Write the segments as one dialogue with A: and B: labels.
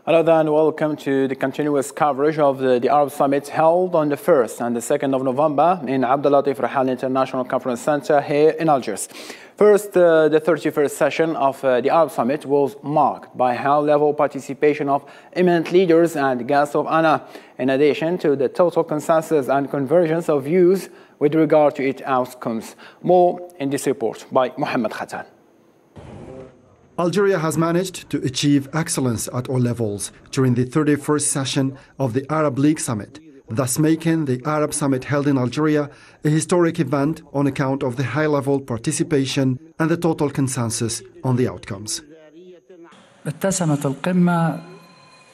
A: Hello there and welcome to the continuous coverage of the Arab Summit held on the 1st and the 2nd of November in Abdulatif Rahal International Conference Center here in Algiers. First, the 31st session of the Arab Summit was marked by high-level participation of eminent leaders and guests of honor, in addition to the total consensus and convergence of views with regard to its outcomes. More in this report by Mohammed Khatan.
B: Algeria has managed to achieve excellence at all levels during the 31st session of the Arab League Summit, thus making the Arab Summit held in Algeria a historic event on account of the high-level participation and the total consensus on the outcomes.
C: اتسمت القمة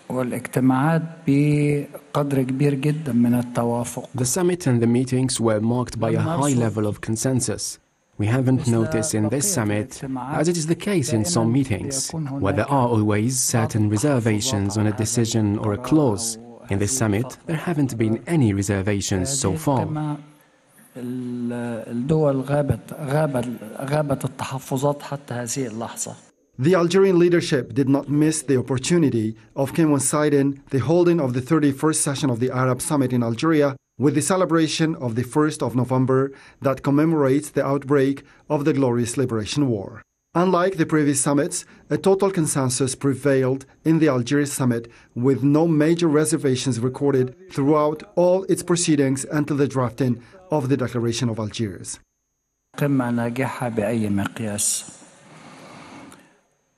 C: والاجتماعات بقدر كبير جدا من التوافق.
D: The summit and the meetings were marked by a high level of consensus. We haven't noticed in this summit, as it is the case in some meetings, where there are always certain reservations on a decision or a clause. In this summit, there haven't been any reservations so far.
B: The Algerian leadership did not miss the opportunity of coinciding the holding of the 31st session of the Arab Summit in Algeria with the celebration of the 1st of November that commemorates the outbreak of the glorious Liberation War. Unlike the previous summits, a total consensus prevailed in the Algiers summit with no major reservations recorded throughout all its proceedings until the drafting of the Declaration of Algiers.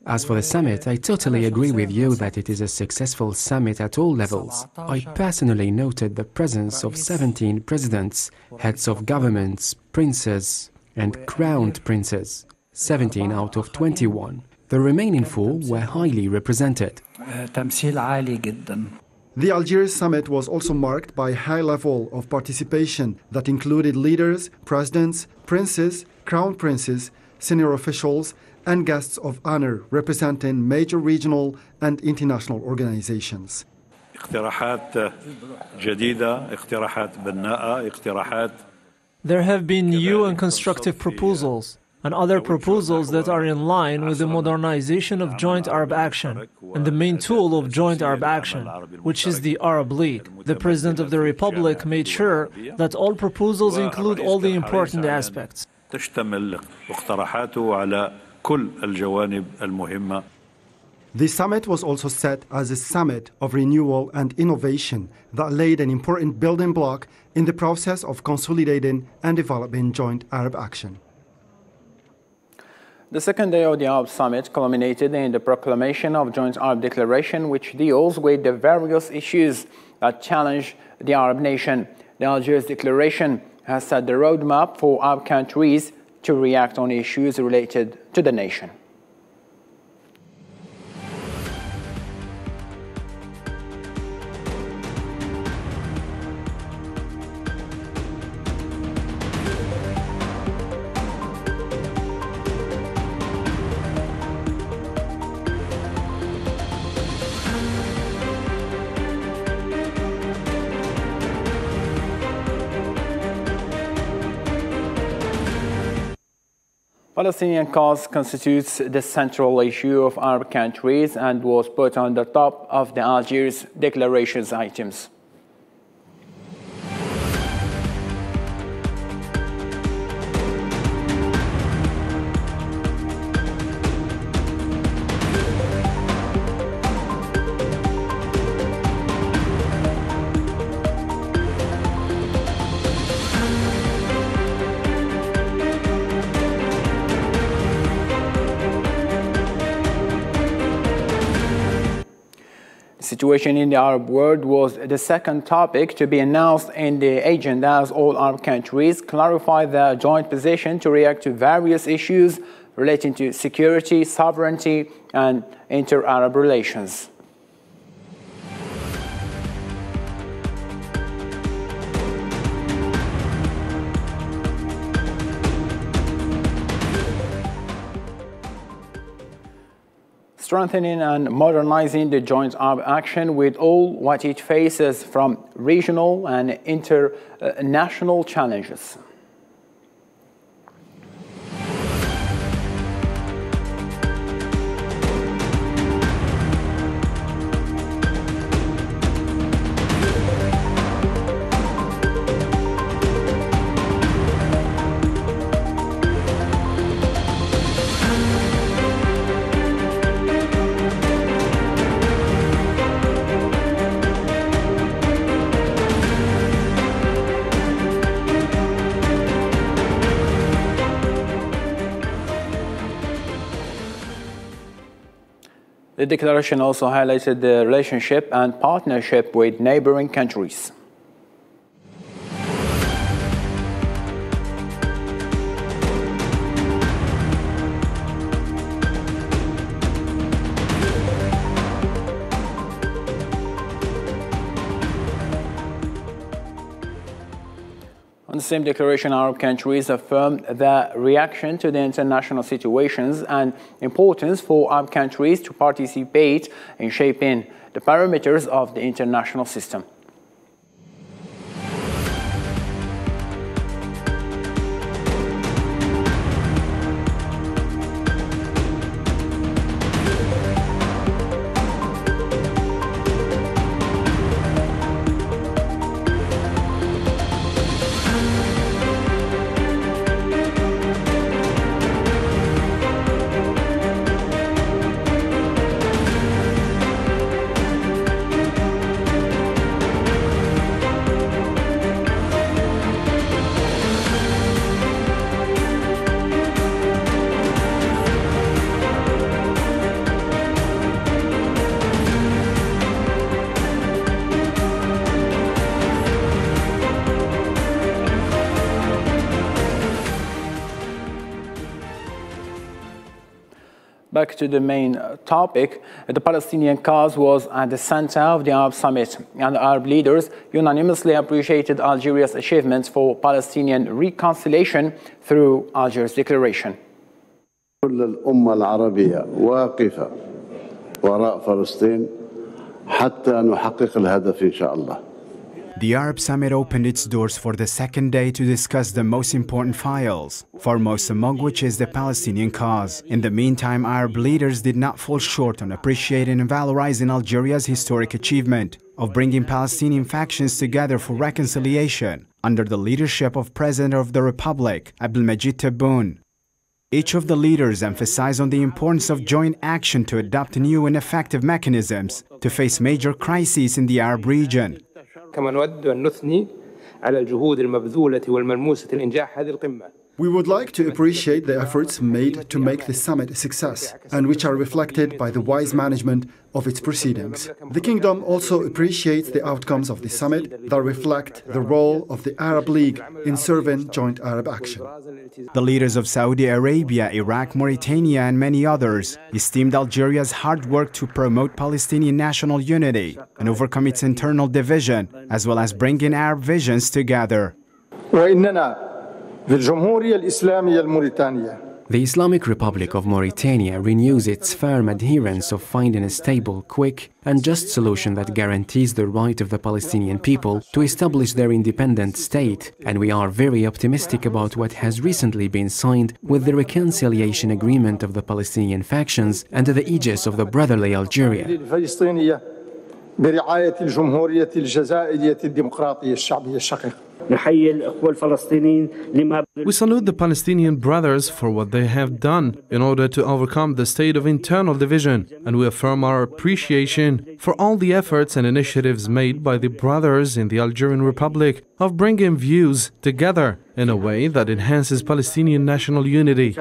D: As for the summit, I totally agree with you that it is a successful summit at all levels. I personally noted the presence of 17 presidents, heads of governments, princes and crowned princes, 17 out of 21. The remaining 4 were highly represented.
B: The Algiers summit was also marked by a high level of participation that included leaders, presidents, princes, crown princes, senior officials, and guests of honor representing major regional and international organizations.
E: There have been new and constructive proposals and other proposals that are in line with the modernization of joint Arab action and the main tool of joint Arab action, which is the Arab League. The President of the Republic made sure that all proposals include all the important aspects.
B: The summit was also set as a summit of renewal and innovation that laid an important building block in the process of consolidating and developing joint Arab action.
A: The second day of the Arab Summit culminated in the proclamation of Joint Arab Declaration, which deals with the various issues that challenge the Arab nation. The Algiers Declaration has set the roadmap for Arab countries to react on issues related to the nation. Palestinian cause constitutes the central issue of Arab countries and was put on the top of the Algiers Declaration's items. The situation in the Arab world was the second topic to be announced in the agenda as all Arab countries clarify their joint position to react to various issues relating to security, sovereignty, and inter-Arab relations. Strengthening and modernizing the joint Arab action with all what it faces from regional and international challenges. The declaration also highlighted the relationship and partnership with neighboring countries. On the same declaration, Arab countries affirmed their reaction to the international situations and importance for Arab countries to participate in shaping the parameters of the international system. Back to the main topic, the Palestinian cause was at the center of the Arab Summit, and Arab leaders unanimously appreciated Algeria's achievements for Palestinian reconciliation through Algiers Declaration.
F: كل الأمة العربية واقفة وراء فلسطين حتى نحقق الهدف إن شاء الله.
G: The Arab Summit opened its doors for the second day to discuss the most important files, foremost among which is the Palestinian cause. In the meantime, Arab leaders did not fall short on appreciating and valorizing Algeria's historic achievement of bringing Palestinian factions together for reconciliation under the leadership of President of the Republic, Abdelmajid Tebboune. Each of the leaders emphasized on the importance of joint action to adopt new and effective mechanisms to face major crises in the Arab region.
H: كما نود أن نثني على الجهود المبذولة والملموسة لإنجاح هذه القمة.
B: We would like to appreciate the efforts made to make the summit a success, and which are reflected by the wise management of its proceedings. The Kingdom also appreciates the outcomes of the summit that reflect the role of the Arab League in serving joint Arab action.
G: The leaders of Saudi Arabia, Iraq, Mauritania, and many others esteemed Algeria's hard work to promote Palestinian national unity and overcome its internal division, as well as bringing Arab visions together.
D: The Islamic Republic of Mauritania renews its firm adherence of finding a stable, quick, and just solution that guarantees the right of the Palestinian people to establish their independent state, and we are very optimistic about what has recently been signed with the reconciliation agreement of the Palestinian factions under the aegis of the brotherly Algeria.
I: We salute the Palestinian brothers for what they have done in order to overcome the state of internal division, and we affirm our appreciation for all the efforts and initiatives made by the brothers in the Algerian Republic of bringing views together in a way that enhances Palestinian national unity.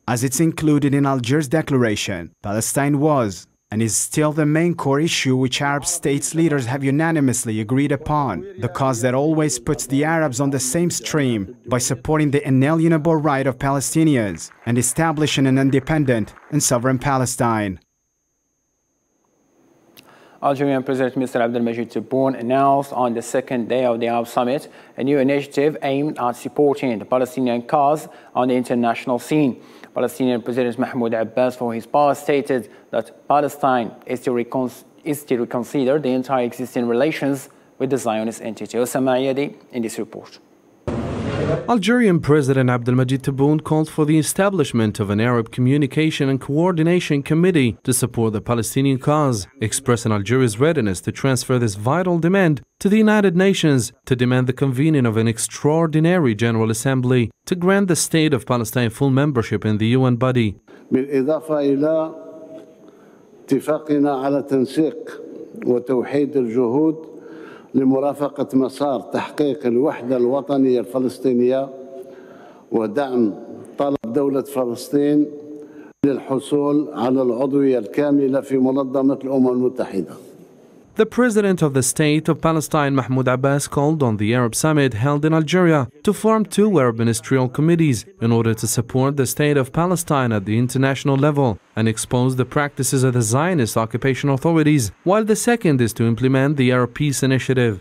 G: As it's included in Algiers Declaration, Palestine was and is still the main core issue which Arab states leaders have unanimously agreed upon, the cause that always puts the Arabs on the same stream by supporting the inalienable right of Palestinians and establishing an independent and sovereign Palestine.
A: Algerian President Mr. Abdelmajid Tebboune announced on the second day of the Arab Summit a new initiative aimed at supporting the Palestinian cause on the international scene. Palestinian President Mahmoud Abbas, for his part, stated that Palestine is to reconsider the entire existing relations with the Zionist entity. Osama Ayadi in this report.
I: Algerian President Abdelmajid Tebboune called for the establishment of an Arab Communication and Coordination Committee to support the Palestinian cause, expressing Algeria's readiness to transfer this vital demand to the United Nations to demand the convening of an extraordinary General Assembly to grant the State of Palestine full membership in the UN body.
F: بالإضافة إلى اتفاقنا على تنسيق وتوحيد الجهود لمرافقة مسار تحقيق الوحدة الوطنية الفلسطينية ودعم طلب دولة فلسطين للحصول على العضوية الكاملة في منظمة الأمم المتحدة.
I: The president of the State of Palestine, Mahmoud Abbas, called on the Arab Summit held in Algeria to form two Arab ministerial committees in order to support the State of Palestine at the international level and expose the practices of the Zionist occupation authorities, while the second is to implement the Arab Peace Initiative.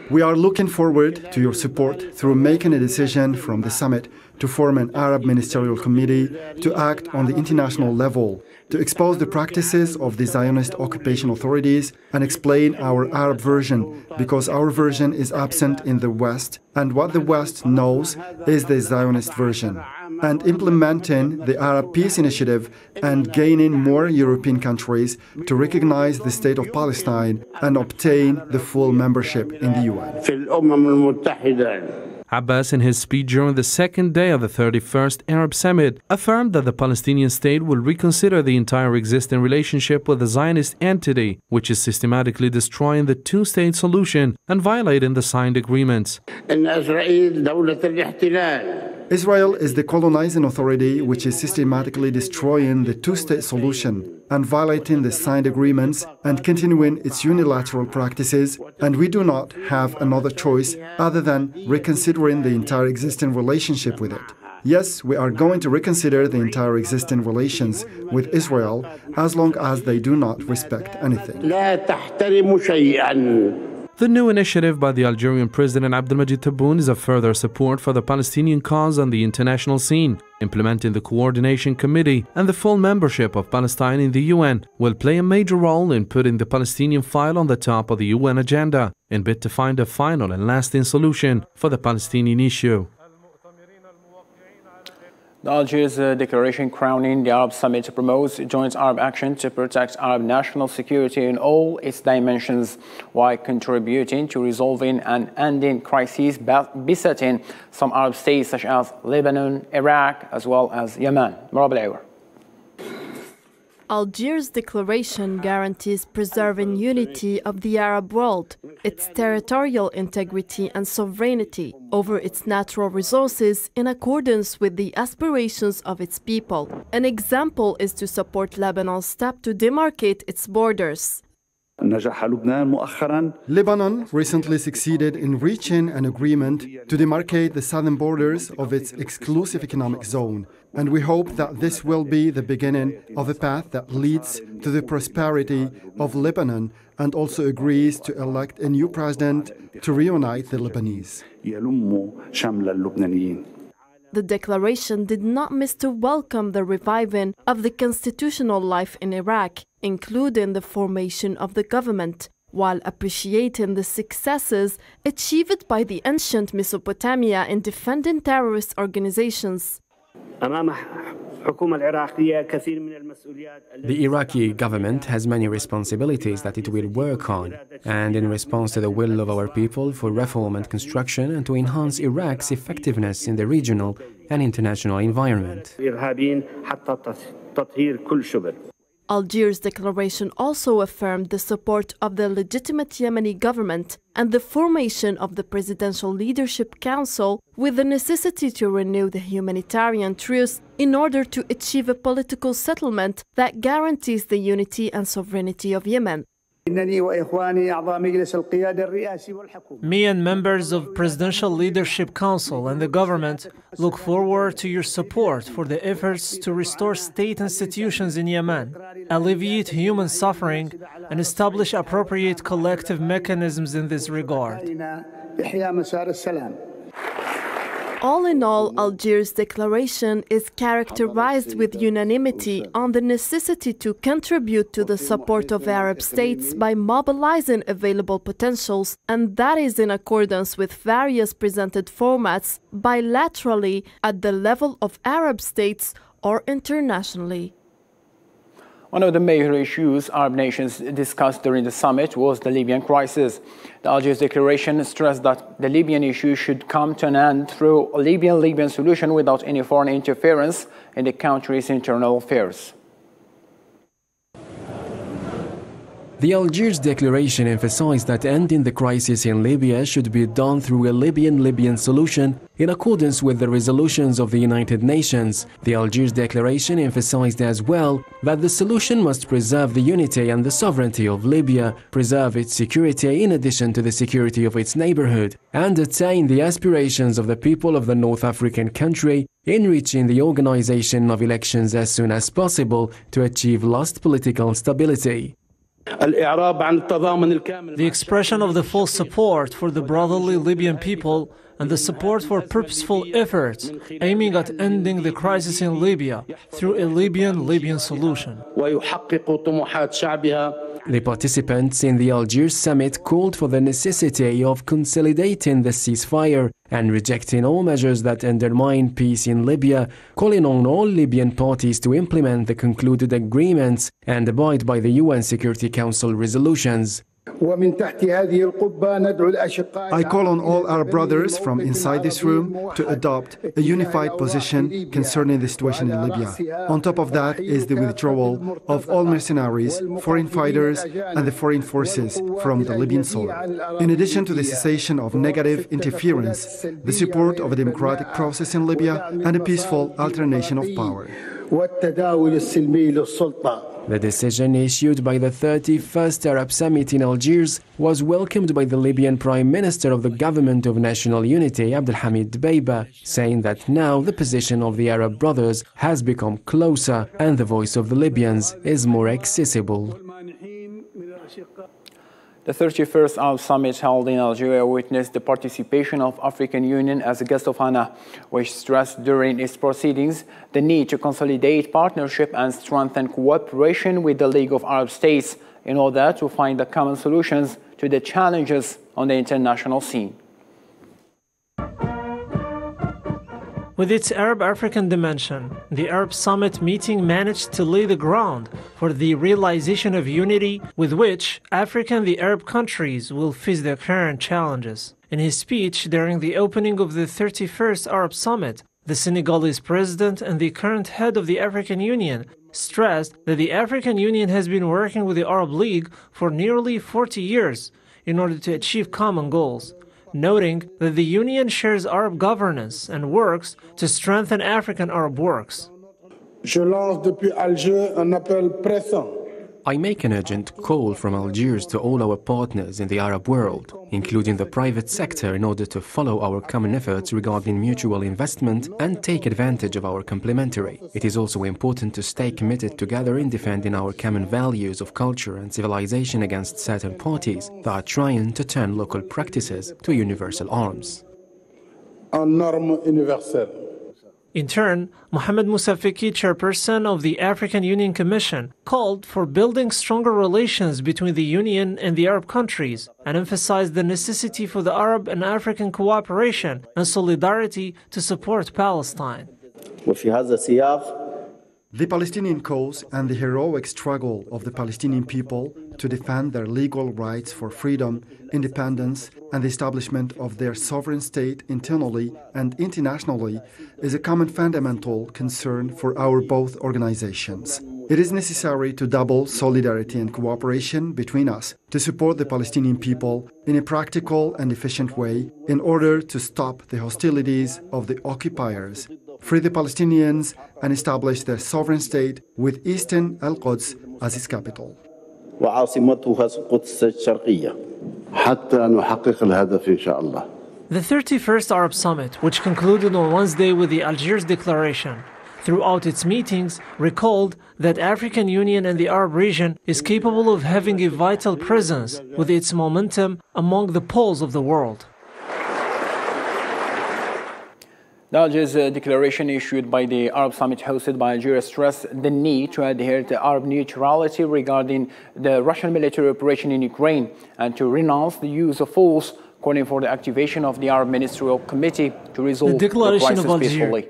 B: We are looking forward to your support through making a decision from the summit to form an Arab ministerial committee to act on the international level, to expose the practices of the Zionist occupation authorities and explain our Arab version, because our version is absent in the West, and what the West knows is the Zionist version, and implementing the Arab Peace Initiative and gaining more European countries to recognize the State of Palestine and obtain the full membership in the UN.
I: Abbas, in his speech during the second day of the 31st Arab Summit, affirmed that the Palestinian state will reconsider the entire existing relationship with the Zionist entity, which is systematically destroying the two-state solution and violating the signed agreements.
B: Israel is the colonizing authority which is systematically destroying the two-state solution and violating the signed agreements and continuing its unilateral practices, and we do not have another choice other than reconsidering the entire existing relationship with it. Yes, we are going to reconsider the entire existing relations with Israel as long as they do not respect anything.
I: The new initiative by the Algerian President Abdelmajid Tebboune is a further support for the Palestinian cause on the international scene. Implementing the Coordination Committee and the full membership of Palestine in the UN will play a major role in putting the Palestinian file on the top of the UN agenda in bid to find a final and lasting solution for the Palestinian issue.
A: The Algiers declaration crowning the Arab Summit promotes joint Arab action to protect Arab national security in all its dimensions, while contributing to resolving and ending crises besetting some Arab states such as Lebanon, Iraq, as well as Yemen. Marab al-Awar.
J: Algiers' declaration guarantees preserving unity of the Arab world, its territorial integrity and sovereignty over its natural resources in accordance with the aspirations of its people. An example is to support Lebanon's step to demarcate its borders.
B: Lebanon recently succeeded in reaching an agreement to demarcate the southern borders of its exclusive economic zone, and we hope that this will be the beginning of a path that leads to the prosperity of Lebanon and also agrees to elect a new president to reunite the Lebanese.
J: The declaration did not miss to welcome the reviving of the constitutional life in Iraq, including the formation of the government, while appreciating the successes achieved by the ancient Mesopotamia in defending terrorist organizations.
D: The Iraqi government has many responsibilities that it will work on, and in response to the will of our people for reform and construction and to enhance Iraq's effectiveness in the regional and international environment.
J: Algiers' declaration also affirmed the support of the legitimate Yemeni government and the formation of the Presidential Leadership Council, with the necessity to renew the humanitarian truce in order to achieve a political settlement that guarantees the unity and sovereignty of Yemen.
E: Me and members of Presidential Leadership Council and the government look forward to your support for the efforts to restore state institutions in Yemen, alleviate human suffering, and establish appropriate collective mechanisms in this regard.
J: All in all, Algiers' declaration is characterized with unanimity on the necessity to contribute to the support of Arab states by mobilizing available potentials, and that is in accordance with various presented formats bilaterally at the level of Arab states or internationally.
A: One of the major issues Arab nations discussed during the summit was the Libyan crisis. The Algiers Declaration stressed that the Libyan issue should come to an end through a Libyan solution without any foreign interference in the country's internal affairs.
D: The Algiers Declaration emphasized that ending the crisis in Libya should be done through a Libyan solution in accordance with the resolutions of the United Nations. The Algiers Declaration emphasized as well that the solution must preserve the unity and the sovereignty of Libya, preserve its security in addition to the security of its neighborhood, and attain the aspirations of the people of the North African country in reaching the organization of elections as soon as possible to achieve lasting political stability.
E: The expression of the full support for the brotherly Libyan people and the support for purposeful efforts aiming at ending the crisis in Libya through a Libyan solution.
D: The participants in the Algiers summit called for the necessity of consolidating the ceasefire and rejecting all measures that undermine peace in Libya, calling on all Libyan parties to implement the concluded agreements and abide by the UN Security Council resolutions.
B: I call on all our brothers from inside this room to adopt a unified position concerning the situation in Libya. On top of that is the withdrawal of all mercenaries, foreign fighters, and the foreign forces from the Libyan soil. In addition to the cessation of negative interference, the support of a democratic process in Libya, and a peaceful alternation of power.
D: The decision issued by the 31st Arab Summit in Algiers was welcomed by the Libyan Prime Minister of the Government of National Unity, Abdelhamid Dbeiba, saying that now the position of the Arab brothers has become closer and the voice of the Libyans is more accessible.
A: The 31st Arab Summit held in Algeria witnessed the participation of African Union as a guest of honor, which stressed during its proceedings the need to consolidate partnership and strengthen cooperation with the League of Arab States in order to find the common solutions to the challenges on the international scene.
E: With its Arab-African dimension, the Arab Summit meeting managed to lay the ground for the realization of unity with which Africa and the Arab countries will face their current challenges. In his speech during the opening of the 31st Arab Summit, the Senegalese president and the current head of the African Union stressed that the African Union has been working with the Arab League for nearly 40 years in order to achieve common goals, noting that the Union shares Arab governance and works to strengthen African Arab works.
D: I make an urgent call from Algiers to all our partners in the Arab world, including the private sector, in order to follow our common efforts regarding mutual investment and take advantage of our complementary. It is also important to stay committed together in defending our common values of culture and civilization against certain parties that are trying to turn local practices to universal arms.
E: In turn, Mohamed Moussa Feki, chairperson of the African Union Commission, called for building stronger relations between the Union and the Arab countries and emphasized the necessity for the Arab and African cooperation and solidarity to support Palestine.
B: The Palestinian cause and the heroic struggle of the Palestinian people to defend their legal rights for freedom, independence, and the establishment of their sovereign state internally and internationally is a common fundamental concern for our both organizations. It is necessary to double solidarity and cooperation between us to support the Palestinian people in a practical and efficient way in order to stop the hostilities of the occupiers, free the Palestinians, and establish their sovereign state with Eastern Al-Quds as its capital.
E: The 31st Arab Summit, which concluded on Wednesday with the Algiers Declaration, throughout its meetings recalled that African Union and the Arab region is capable of having a vital presence with its momentum among the poles of the world.
A: The Algiers declaration issued by the Arab Summit hosted by Algeria stressed the need to adhere to Arab neutrality regarding the Russian military operation in Ukraine and to renounce the use of force, calling for the activation of the Arab Ministerial Committee to resolve the crisis peacefully.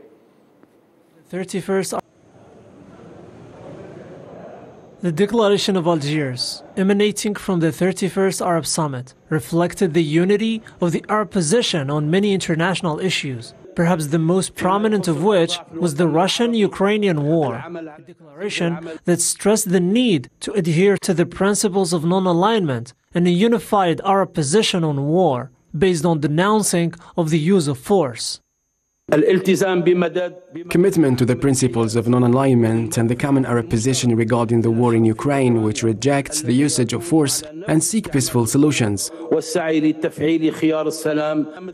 E: The Declaration of Algiers, emanating from the 31st Arab Summit, reflected the unity of the Arab position on many international issues, perhaps the most prominent of which was the Russian-Ukrainian War, a declaration that stressed the need to adhere to the principles of non-alignment and a unified Arab position on war, based on denouncing of the use of force.
D: Commitment to the principles of non-alignment and the common Arab position regarding the war in Ukraine, which rejects the usage of force and seek peaceful solutions.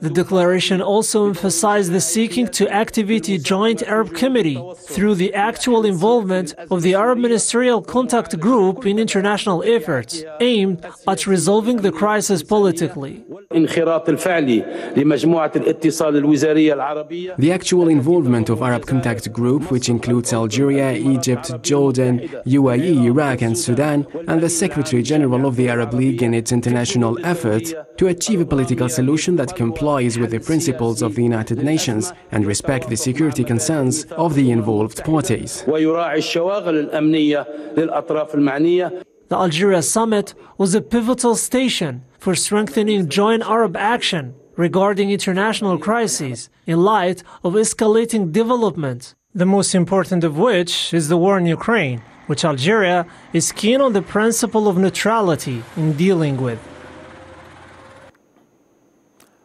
E: The declaration also emphasized the seeking to activate a joint Arab committee through the actual involvement of the Arab Ministerial Contact Group in international efforts aimed at resolving the crisis politically.
D: The actual involvement of Arab Contact Group, which includes Algeria, Egypt, Jordan, UAE, Iraq and Sudan, and the Secretary General of the Arab League in its international effort to achieve a political solution that complies with the principles of the United Nations and respect the security concerns of the involved parties.
E: The Algeria summit was a pivotal station for strengthening joint Arab action regarding international crises in light of escalating developments, the most important of which is the war in Ukraine, which Algeria is keen on the principle of neutrality in dealing with.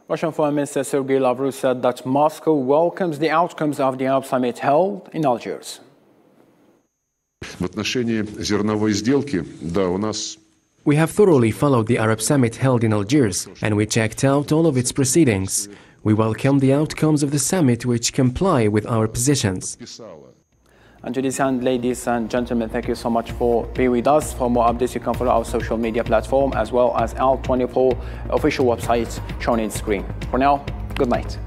A: Russian Foreign Minister Sergei Lavrov said that Moscow welcomes the outcomes of the Arab summit held in Algiers.
D: We have thoroughly followed the Arab summit held in Algiers, and we checked out all of its proceedings. We welcome the outcomes of the summit which comply with our positions.
A: And to this end, ladies and gentlemen, thank you so much for being with us. For more updates, you can follow our social media platform as well as our 24 official website shown on screen. For now, good night.